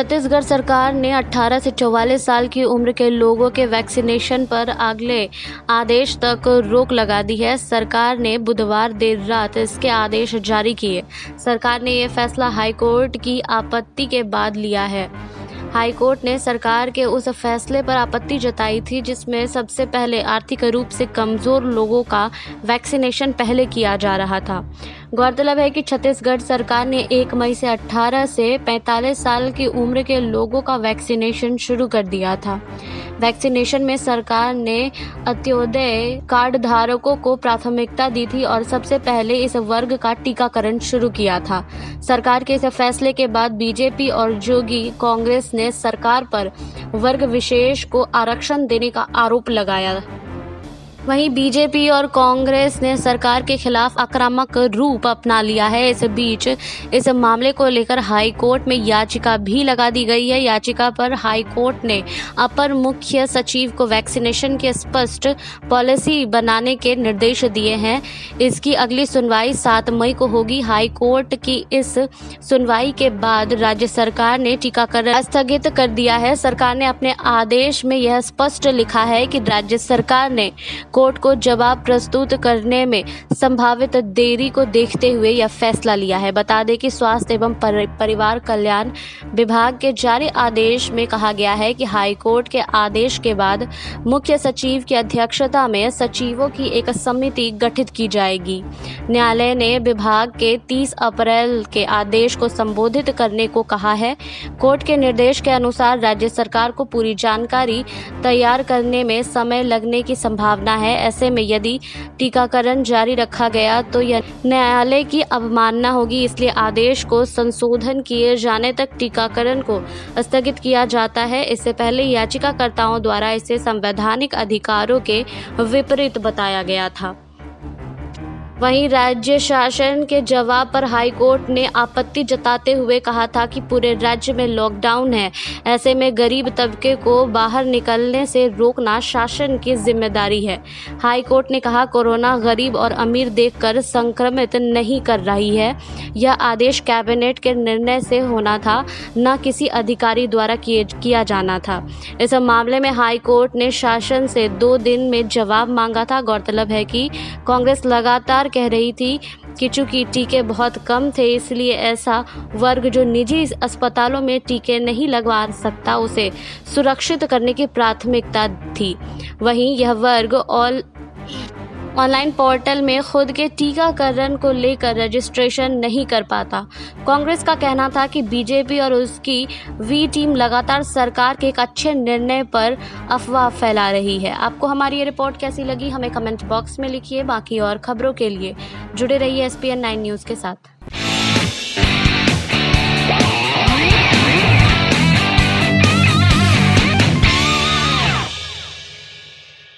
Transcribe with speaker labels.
Speaker 1: छत्तीसगढ़ सरकार ने 18 से 44 साल की उम्र के लोगों के वैक्सीनेशन पर अगले आदेश तक रोक लगा दी है। सरकार ने बुधवार देर रात इसके आदेश जारी किए। सरकार ने यह फैसला हाईकोर्ट की आपत्ति के बाद लिया है। हाईकोर्ट ने सरकार के उस फैसले पर आपत्ति जताई थी जिसमें सबसे पहले आर्थिक रूप से कमज़ोर लोगों का वैक्सीनेशन पहले किया जा रहा था। गौरतलब है कि छत्तीसगढ़ सरकार ने 1 मई से 18 से 45 साल की उम्र के लोगों का वैक्सीनेशन शुरू कर दिया था। वैक्सीनेशन में सरकार ने अंत्योदय कार्ड धारकों को प्राथमिकता दी थी और सबसे पहले इस वर्ग का टीकाकरण शुरू किया था। सरकार के इस फैसले के बाद बीजेपी और जोगी कांग्रेस ने सरकार पर वर्ग विशेष को आरक्षण देने का आरोप लगाया। वहीं बीजेपी और कांग्रेस ने सरकार के खिलाफ आक्रामक रूप अपना लिया है। इस बीच इस मामले को लेकर हाई कोर्ट में याचिका भी लगा दी गई है। याचिका पर हाई कोर्ट ने अपर मुख्य सचिव को वैक्सीनेशन की स्पष्ट पॉलिसी बनाने के निर्देश दिए हैं। इसकी अगली सुनवाई 7 मई को होगी। हाई कोर्ट की इस सुनवाई के बाद राज्य सरकार ने टीकाकरण स्थगित कर दिया है। सरकार ने अपने आदेश में यह स्पष्ट लिखा है कि राज्य सरकार ने कोर्ट को जवाब प्रस्तुत करने में संभावित देरी को देखते हुए यह फैसला लिया है। बता दें कि स्वास्थ्य एवं परिवार कल्याण विभाग के जारी आदेश में कहा गया है कि हाईकोर्ट के आदेश के बाद मुख्य सचिव की अध्यक्षता में सचिवों की एक समिति गठित की जाएगी। न्यायालय ने विभाग के 30 अप्रैल के आदेश को संबोधित करने को कहा है। कोर्ट के निर्देश के अनुसार राज्य सरकार को पूरी जानकारी तैयार करने में समय लगने की संभावना है। ऐसे में यदि टीकाकरण जारी रखा गया तो यह न्यायालय की अवमानना होगी। इसलिए आदेश को संशोधन किए जाने तक टीकाकरण को स्थगित किया जाता है। इससे पहले याचिकाकर्ताओं द्वारा इसे संवैधानिक अधिकारों के विपरीत बताया गया था। वहीं राज्य शासन के जवाब पर हाईकोर्ट ने आपत्ति जताते हुए कहा था कि पूरे राज्य में लॉकडाउन है। ऐसे में गरीब तबके को बाहर निकलने से रोकना शासन की जिम्मेदारी है। हाईकोर्ट ने कहा, कोरोना गरीब और अमीर देखकर संक्रमित नहीं कर रही है। यह आदेश कैबिनेट के निर्णय से होना था, न किसी अधिकारी द्वारा किया जाना था। इस मामले में हाईकोर्ट ने शासन से 2 दिन में जवाब मांगा था। गौरतलब है कि कांग्रेस लगातार कह रही थी कि चूंकि टीके बहुत कम थे इसलिए ऐसा वर्ग जो निजी अस्पतालों में टीके नहीं लगवा सकता उसे सुरक्षित करने की प्राथमिकता थी। वहीं यह वर्ग ऑनलाइन पोर्टल में खुद के टीकाकरण को लेकर रजिस्ट्रेशन नहीं कर पाता। कांग्रेस का कहना था कि बीजेपी और उसकी वी टीम लगातार सरकार के एक अच्छे निर्णय पर अफवाह फैला रही है। आपको हमारी ये रिपोर्ट कैसी लगी हमें कमेंट बॉक्स में लिखिए। बाकी और खबरों के लिए जुड़े रहिए SPN9 न्यूज़ के साथ।